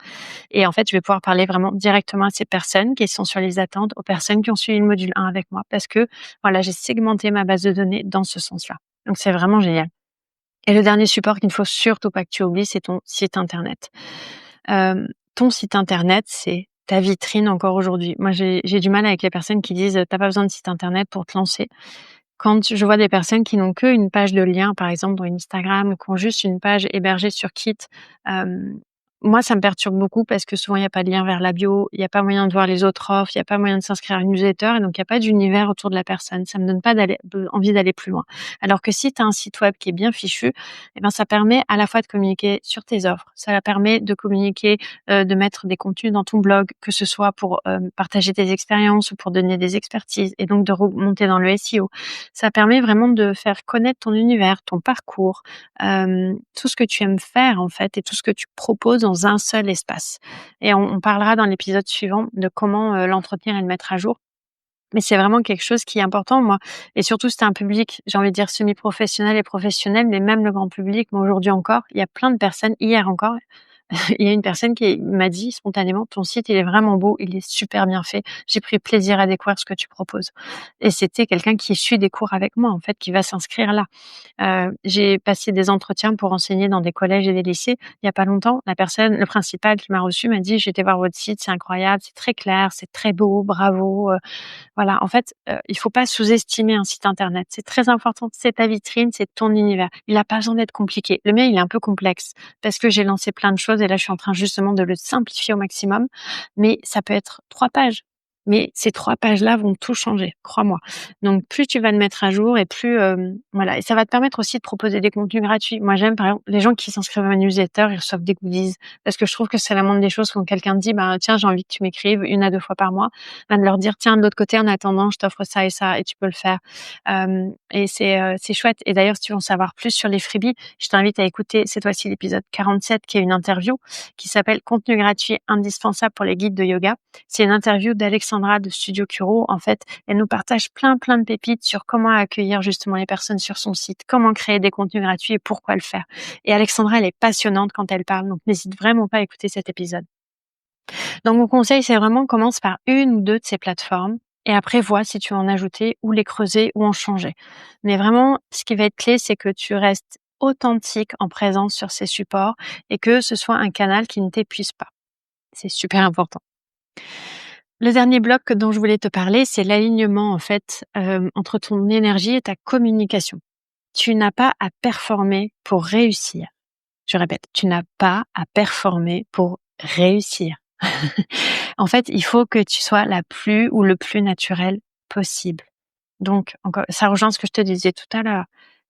Speaker 1: Et en fait, je vais pouvoir parler vraiment directement à ces personnes qui sont sur les attentes, aux personnes qui ont suivi le module 1 avec moi parce que, voilà, j'ai segmenté ma base de données dans ce sens-là. Donc c'est vraiment génial. Et le dernier support qu'il ne faut surtout pas que tu oublies, c'est ton site internet. Ton site internet, c'est ta vitrine encore aujourd'hui. Moi, j'ai du mal avec les personnes qui disent: «Tu pas besoin de site internet pour te lancer». Quand je vois des personnes qui n'ont qu'une page de lien, par exemple dans Instagram, ou qui ont juste une page hébergée sur Kit, hem, moi ça me perturbe beaucoup parce que souvent il y a pas de lien vers la bio, il y a pas moyen de voir les autres offres, il y a pas moyen de s'inscrire à une newsletter et donc il y a pas d'univers autour de la personne. Ça me donne pas envie d'aller plus loin. Alors que si tu as un site web qui est bien fichu, et ben ça permet à la fois de communiquer sur tes offres, ça permet de communiquer, de mettre des contenus dans ton blog, que ce soit pour, partager tes expériences ou pour donner des expertises et donc de remonter dans le SEO. Ça permet vraiment de faire connaître ton univers, ton parcours, tout ce que tu aimes faire en fait et tout ce que tu proposes dans un seul espace. Et on parlera dans l'épisode suivant de comment, l'entretenir et le mettre à jour. Mais c'est vraiment quelque chose qui est important, moi et surtout si tu un public, j'ai envie de dire semi-professionnel et professionnel, mais même le grand public, moi aujourd'hui encore, il y a plein de personnes, hier encore, il y a une personne qui m'a dit spontanément: «Ton site, il est vraiment beau, il est super bien fait. J'ai pris plaisir à découvrir ce que tu proposes» et c'était quelqu'un qui suit des cours avec moi, en fait, qui va s'inscrire là. J'ai passé des entretiens pour enseigner dans des collèges et des lycées. Il y a pas longtemps, le principal qui m'a reçu m'a dit: «J'ai été voir votre site, c'est incroyable, c'est très clair, c'est très beau, bravo». Voilà, en fait, il faut pas sous-estimer un site internet. C'est très important, c'est ta vitrine, c'est ton univers. Il a pas besoin d'être compliqué. Le mien, il est un peu complexe parce que j'ai lancé plein de choses et là, je suis en train justement de le simplifier au maximum, mais ça peut être 3 pages. Mais ces 3 pages-là vont tout changer, crois-moi. Donc plus tu vas le mettre à jour et plus, voilà et ça va te permettre aussi de proposer des contenus gratuits. Moi, j'aime, par exemple, les gens qui s'inscrivent à ma newsletter, ils reçoivent des goodies parce que je trouve que c'est la moindre des choses quand quelqu'un te dit: «Bah, tiens, j'ai envie que tu m'écrives 1 à 2 fois par mois», de leur dire: «Tiens, de l'autre côté, en attendant, je t'offre ça et tu peux le faire». Et c'est chouette et d'ailleurs, si tu veux en savoir plus sur les freebies, je t'invite à écouter cette fois-ci l'épisode 47 qui est une interview qui s'appelle «Contenu gratuit indispensable pour les guides de yoga». C'est une interview d'Alexandre Alexandra de Studio Curo, en fait, elle nous partage plein de pépites sur comment accueillir justement les personnes sur son site, comment créer des contenus gratuits et pourquoi le faire. Et Alexandra, elle est passionnante quand elle parle, donc n'hésite vraiment pas à écouter cet épisode. Donc mon conseil, c'est vraiment commence par une ou deux de ces plateformes et après vois si tu veux en ajouter ou les creuser ou en changer. Mais vraiment, ce qui va être clé, c'est que tu restes authentique en présence sur ces supports et que ce soit un canal qui ne t'épuise pas. C'est super important. Le dernier bloc dont je voulais te parler, c'est l'alignement en fait entre ton énergie et ta communication. Tu n'as pas à performer pour réussir. Je répète, tu n'as pas à performer pour réussir. En fait, il faut que tu sois la plus ou le plus naturel possible. Donc, encore, ça rejoint ce que je te disais tout à l'heure.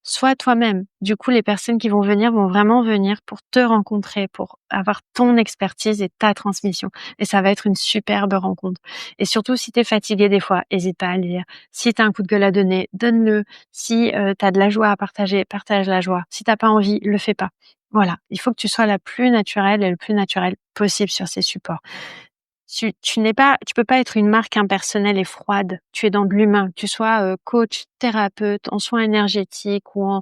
Speaker 1: Sois toi-même. Du coup, les personnes qui vont venir vont vraiment venir pour te rencontrer, pour avoir ton expertise et ta transmission. Et ça va être une superbe rencontre. Et surtout, si tu es fatigué des fois, n'hésite pas à le dire. Si tu as un coup de gueule à donner, donne-le. Si tu as de la joie à partager, partage la joie. Si t'as pas envie, le fais pas. Voilà. Il faut que tu sois la plus naturelle et le plus naturel possible sur ces supports. Tu peux pas être une marque impersonnelle et froide. Tu es dans de l'humain, que tu sois, coach, thérapeute, en soins énergétiques ou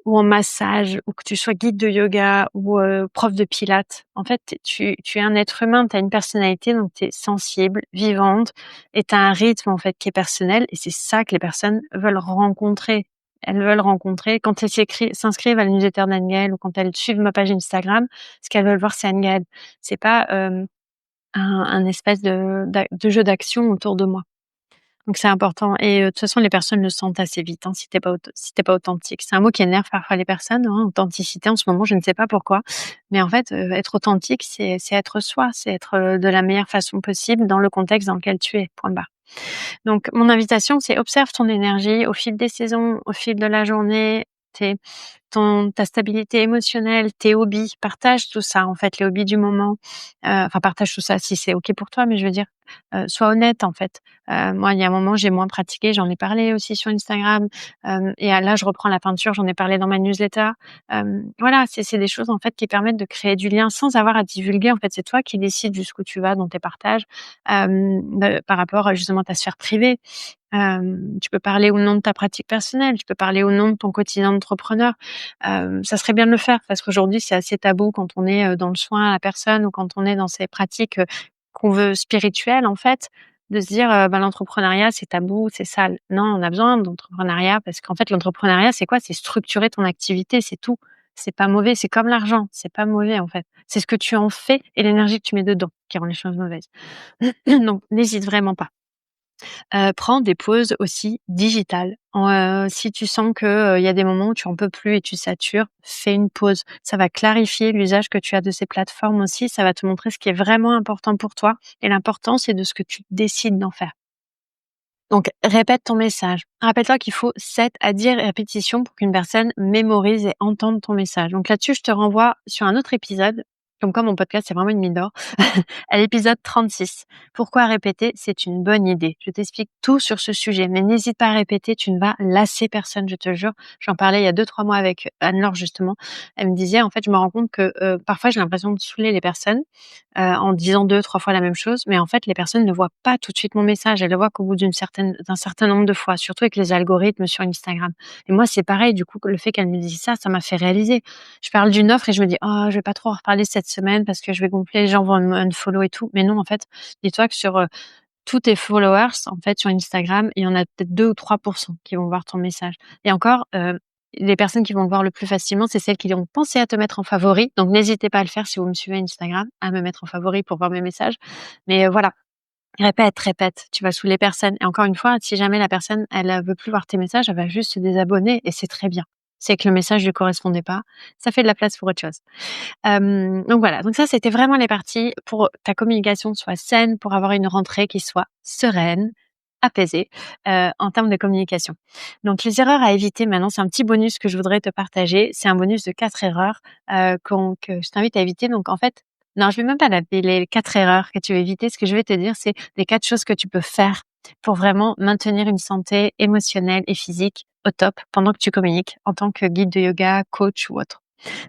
Speaker 1: en massage ou que tu sois guide de yoga ou, prof de pilates. En fait, tu es un être humain, tu as une personnalité, donc tu es sensible, vivante et tu as un rythme, en fait, qui est personnel et c'est ça que les personnes veulent rencontrer. Elles veulent rencontrer quand elles s'inscrivent à la newsletter d'Anne-Gaëlle ou quand elles suivent ma page Instagram, ce qu'elles veulent voir, c'est Anne-Gaëlle. C'est pas, un espèce de jeu d'action autour de moi. Donc c'est important et de toute façon les personnes le sentent assez vite, hein, si tu es pas authentique. C'est un mot qui énerve parfois les personnes, hein, authenticité en ce moment, je ne sais pas pourquoi. Mais en fait, être authentique, c'est être soi, c'est être, de la meilleure façon possible dans le contexte dans lequel tu es, point barre. Donc mon invitation, c'est observe ton énergie au fil des saisons, au fil de la journée, tes ta stabilité émotionnelle, tes hobbies, partage tout ça en fait, les hobbies du moment. Enfin partage tout ça si c'est OK pour toi, mais je veux dire, sois honnête en fait. Moi, il y a un moment, j'ai moins pratiqué, j'en ai parlé aussi sur Instagram, là, je reprends la peinture, j'en ai parlé dans ma newsletter. Voilà, c'est des choses en fait qui permettent de créer du lien sans avoir à divulguer. En fait, c'est toi qui décides jusqu'où tu vas dans tes partages, par rapport à justement ta sphère privée. Tu peux parler au nom de ta pratique personnelle, tu peux parler au nom de ton quotidien d'entrepreneur. Ça serait bien de le faire parce qu'aujourd'hui, c'est assez tabou quand on est, dans le soin à la personne ou quand on est dans ces pratiques, qu'on veut spirituelles, en fait, de se dire, «Bah, l'entrepreneuriat, c'est tabou, c'est sale». Non, on a besoin d'entrepreneuriat parce qu'en fait, l'entrepreneuriat, c'est quoi? C'est structurer ton activité, c'est tout. C'est pas mauvais, c'est comme l'argent, c'est pas mauvais, en fait. C'est ce que tu en fais et l'énergie que tu mets dedans qui rend les choses mauvaises. Donc n'hésite vraiment pas. Prends des pauses aussi digitales. Si tu sens que, il y a des moments où tu en peux plus et tu satures, fais une pause. Ça va clarifier l'usage que tu as de ces plateformes aussi, ça va te montrer ce qui est vraiment important pour toi et l'important, c'est de ce que tu décides d'en faire. Donc répète ton message. Rappelle-toi qu'il faut 7 à 10 répétitions pour qu'une personne mémorise et entende ton message. Donc là-dessus, je te renvoie sur un autre épisode. Comme quoi mon podcast, c'est vraiment une mine d'or, à l'épisode 36. Pourquoi répéter? C'est une bonne idée. Je t'explique tout sur ce sujet, mais n'hésite pas à répéter, tu ne vas lasser personne, je te jure. J'en parlais il y a 2-3 mois avec Anne-Laure justement. Elle me disait, en fait, je me rends compte que parfois j'ai l'impression de saouler les personnes en disant 2-3 fois la même chose, mais en fait, les personnes ne voient pas tout de suite mon message. Elles le voient qu'au bout d'un certain nombre de fois, surtout avec les algorithmes sur Instagram. Et moi, c'est pareil, du coup, le fait qu'elle me dise ça, ça m'a fait réaliser. Je parle d'une offre et je me dis: «Oh, je vais pas trop en reparler cette semaine parce que je vais gonfler, les gens vont me unfollow et tout». Mais non, en fait, dis-toi que sur, tous tes followers, en fait, sur Instagram, il y en a peut-être 2 ou 3 qui vont voir ton message. Et encore, les personnes qui vont le voir le plus facilement, c'est celles qui ont pensé à te mettre en favori. Donc n'hésitez pas à le faire si vous me suivez Instagram, à me mettre en favori pour voir mes messages. Mais, voilà, répète, répète, tu vas saouler personne et encore une fois, si jamais la personne, elle, veut plus voir tes messages, elle va juste se désabonner et c'est très bien. C'est que le message lui correspondait pas, ça fait de la place pour autre chose. Donc voilà, donc ça, c'était vraiment les parties pour ta communication soit saine, pour avoir une rentrée qui soit sereine, apaisée, en termes de communication. Donc les erreurs à éviter maintenant, c'est un petit bonus que je voudrais te partager. C'est un bonus de 4 erreurs, que je t'invite à éviter. Donc en fait, non, je vais même pas l'appeler les 4 erreurs que tu veux éviter. Ce que je vais te dire, c'est les 4 choses que tu peux faire pour vraiment maintenir une santé émotionnelle et physique au top pendant que tu communiques en tant que guide de yoga, coach ou autre.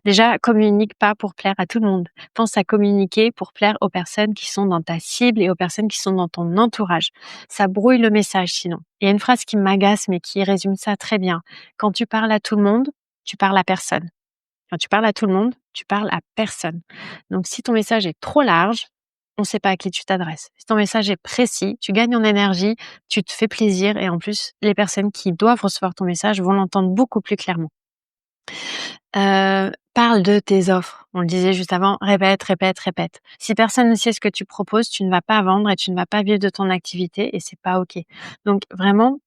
Speaker 1: Déjà, communique pas pour plaire à tout le monde. Pense à communiquer pour plaire aux personnes qui sont dans ta cible et aux personnes qui sont dans ton entourage. Ça brouille le message sinon. Il y a une phrase qui m'agace mais qui résume ça très bien. Quand tu parles à tout le monde, tu parles à personne. Quand tu parles à tout le monde, tu parles à personne. Donc si ton message est trop large, on ne sait pas à qui tu t'adresses. Si ton message est précis, tu gagnes en énergie, tu te fais plaisir et en plus, les personnes qui doivent recevoir ton message vont l'entendre beaucoup plus clairement. Parle de tes offres. On le disait juste avant, répète, répète, répète. Si personne ne sait ce que tu proposes, tu ne vas pas vendre et tu ne vas pas vivre de ton activité et c'est pas OK. Donc vraiment,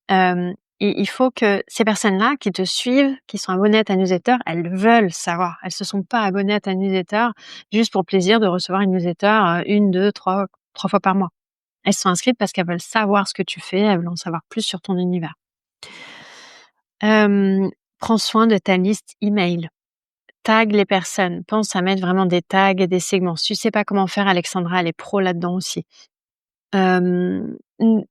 Speaker 1: il faut que ces personnes-là qui te suivent, qui sont abonnées à ta newsletter, elles veulent savoir. Elles se sont pas abonnées à ta newsletter juste pour le plaisir de recevoir une newsletter, 1, 2, 3 fois par mois. Elles sont inscrites parce qu'elles veulent savoir ce que tu fais, elles veulent en savoir plus sur ton univers. Prends soin de ta liste email. Tag les personnes. Pense à mettre vraiment des tags et des segments. Si tu sais pas comment faire, Alexandra, elle est pro là-dedans aussi.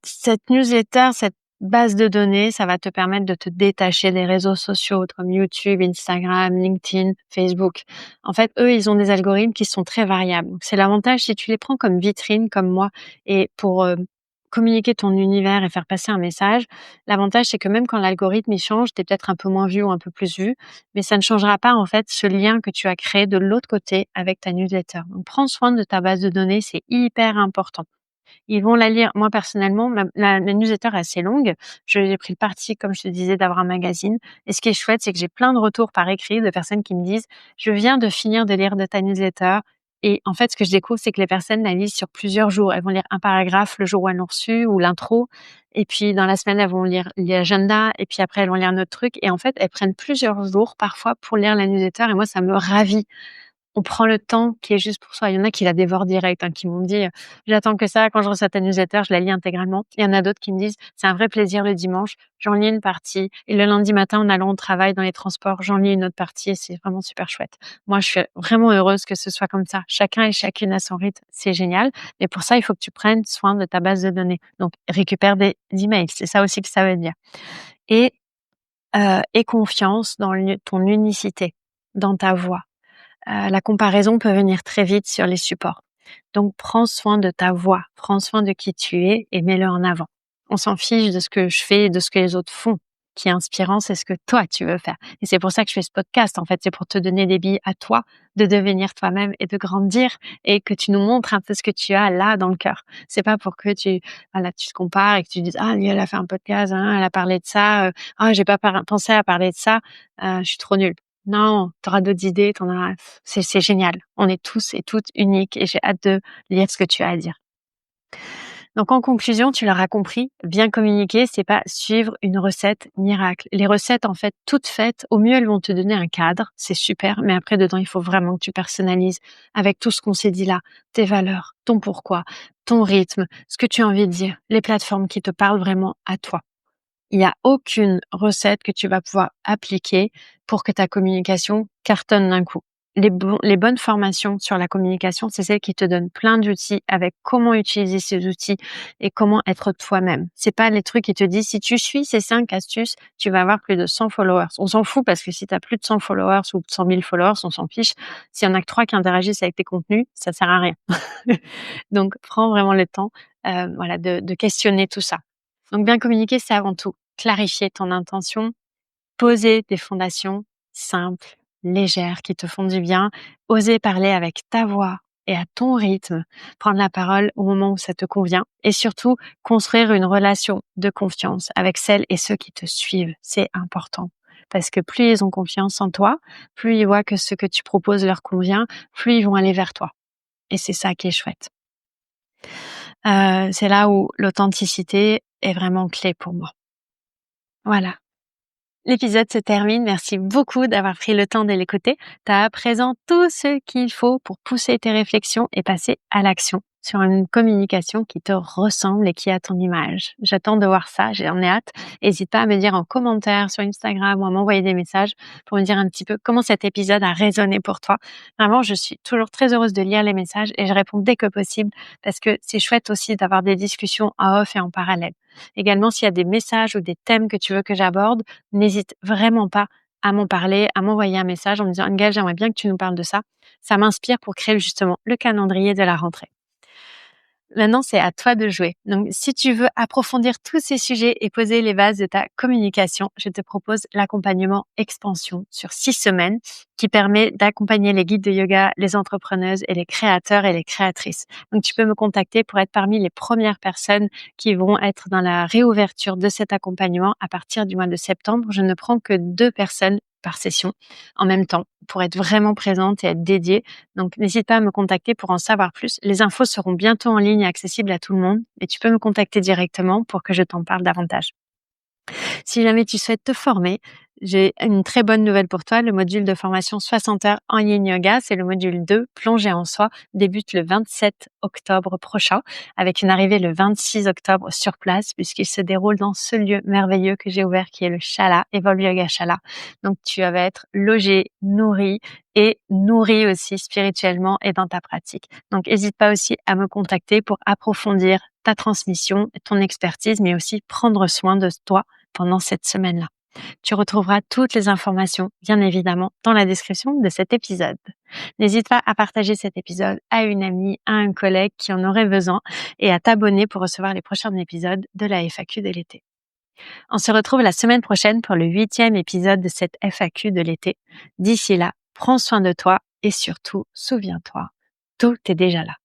Speaker 1: Cette newsletter, cette base de données, ça va te permettre de te détacher des réseaux sociaux comme YouTube, Instagram, LinkedIn, Facebook. En fait, eux, ils ont des algorithmes qui sont très variables. Donc, c'est l'avantage si tu les prends comme vitrine, comme moi, et pour communiquer ton univers et faire passer un message. L'avantage, c'est que même quand l'algorithme il change, tu es peut-être un peu moins vu ou un peu plus vu, mais ça ne changera pas en fait ce lien que tu as créé de l'autre côté avec ta newsletter. Donc, prends soin de ta base de données, c'est hyper important. Ils vont la lire. Moi, personnellement, la newsletter est assez longue. J'ai pris le parti, comme je te disais, d'avoir un magazine. Et ce qui est chouette, c'est que j'ai plein de retours par écrit de personnes qui me disent: «Je viens de finir de lire de ta newsletter» et en fait, ce que je découvre, c'est que les personnes la lisent sur plusieurs jours. Elles vont lire un paragraphe le jour où elles l'ont reçu ou l'intro et puis dans la semaine, elles vont lire l'agenda et puis après, elles vont lire un autre truc et en fait, elles prennent plusieurs jours parfois pour lire la newsletter et moi, ça me ravit. On prend le temps qui est juste pour soi. Il y en a qui la dévorent direct, hein, qui m'ont dit, «J'attends que ça, quand je reçois ta newsletter, je la lis intégralement». Il y en a d'autres qui me disent: «C'est un vrai plaisir le dimanche, j'en lis une partie et le lundi matin, en allant au travail, dans les transports, j'en lis une autre partie» et c'est vraiment super chouette. Moi, je suis vraiment heureuse que ce soit comme ça. Chacun et chacune à son rythme, c'est génial. Mais pour ça, il faut que tu prennes soin de ta base de données. Donc récupère des emails, c'est ça aussi que ça veut dire et aie confiance dans ton unicité, dans ta voix. La comparaison peut venir très vite sur les supports. Donc prends soin de ta voix, prends soin de qui tu es et mets-le en avant. On s'en fiche de ce que je fais et de ce que les autres font. Ce qui est inspirant, c'est ce que toi tu veux faire. Et c'est pour ça que je fais ce podcast. En fait, c'est pour te donner des billes à toi de devenir toi-même et de grandir et que tu nous montres un peu ce que tu as là dans le cœur. C'est pas pour que voilà, tu te compares et que tu dises, ah, lui, elle a fait un podcast, hein, elle a parlé de ça, ah, j'ai pas pensé à parler de ça, je suis trop nulle. Non, tu auras d'autres idées, c'est génial. On est tous et toutes uniques et j'ai hâte de lire ce que tu as à dire. Donc en conclusion, tu l'auras compris, bien communiquer, c'est pas suivre une recette miracle. Les recettes, en fait, toutes faites, au mieux, elles vont te donner un cadre, c'est super, mais après, dedans, il faut vraiment que tu personnalises avec tout ce qu'on s'est dit là, tes valeurs, ton pourquoi, ton rythme, ce que tu as envie de dire, les plateformes qui te parlent vraiment à toi. Il y a aucune recette que tu vas pouvoir appliquer pour que ta communication cartonne d'un coup. Les bonnes formations sur la communication, c'est celles qui te donnent plein d'outils avec comment utiliser ces outils et comment être toi-même. C'est pas les trucs qui te disent si tu suis ces 5 astuces, tu vas avoir plus de 100 followers. On s'en fout parce que si tu as plus de 100 followers ou 100 000 followers, on s'en fiche. S'il y en a que 3 qui interagissent avec tes contenus, ça sert à rien. Donc prends vraiment le temps, voilà, de questionner tout ça. Donc bien communiquer, c'est avant tout clarifier ton intention, poser des fondations simples, légères, qui te font du bien, oser parler avec ta voix et à ton rythme, prendre la parole au moment où ça te convient et surtout construire une relation de confiance avec celles et ceux qui te suivent. C'est important parce que plus ils ont confiance en toi, plus ils voient que ce que tu proposes leur convient, plus ils vont aller vers toi. Et c'est ça qui est chouette. C'est là où l'authenticité est vraiment clé pour moi. Voilà. L'épisode se termine. Merci beaucoup d'avoir pris le temps de l'écouter. Tu as à présent tout ce qu'il faut pour pousser tes réflexions et passer à l'action sur une communication qui te ressemble et qui a ton image. J'attends de voir ça, j'en ai hâte. N'hésite pas à me dire en commentaire sur Instagram ou à m'envoyer des messages pour me dire un petit peu comment cet épisode a résonné pour toi. Vraiment, je suis toujours très heureuse de lire les messages et je réponds dès que possible parce que c'est chouette aussi d'avoir des discussions en off et en parallèle. Également, s'il y a des messages ou des thèmes que tu veux que j'aborde, n'hésite vraiment pas à m'en parler, à m'envoyer un message en me disant: «Angel, j'aimerais bien que tu nous parles de ça». Ça m'inspire pour créer justement le calendrier de la rentrée. Maintenant, c'est à toi de jouer. Donc, si tu veux approfondir tous ces sujets et poser les bases de ta communication, je te propose l'accompagnement Expansion sur 6 semaines qui permet d'accompagner les guides de yoga, les entrepreneuses et les créateurs et les créatrices. Donc, tu peux me contacter pour être parmi les premières personnes qui vont être dans la réouverture de cet accompagnement à partir du mois de septembre. Je ne prends que 2 personnes par session en même temps pour être vraiment présente et être dédiée. Donc, n'hésite pas à me contacter pour en savoir plus. Les infos seront bientôt en ligne et accessibles à tout le monde, mais tu peux me contacter directement pour que je t'en parle davantage. Si jamais tu souhaites te former, j'ai une très bonne nouvelle pour toi. Le module de formation 60 heures en yin yoga, c'est le module 2, plongée en soi, débute le 27 octobre prochain, avec une arrivée le 26 octobre sur place, puisqu'il se déroule dans ce lieu merveilleux que j'ai ouvert, qui est le Shala, Evolve Yoga Shala. Donc, tu vas être logé, nourri et nourri aussi spirituellement et dans ta pratique. Donc, n'hésite pas aussi à me contacter pour approfondir ta transmission, ton expertise, mais aussi prendre soin de toi pendant cette semaine-là. Tu retrouveras toutes les informations, bien évidemment, dans la description de cet épisode. N'hésite pas à partager cet épisode à une amie, à un collègue qui en aurait besoin et à t'abonner pour recevoir les prochains épisodes de la FAQ de l'été. On se retrouve la semaine prochaine pour le 8e épisode de cette FAQ de l'été. D'ici là, prends soin de toi et surtout, souviens-toi, tout est déjà là.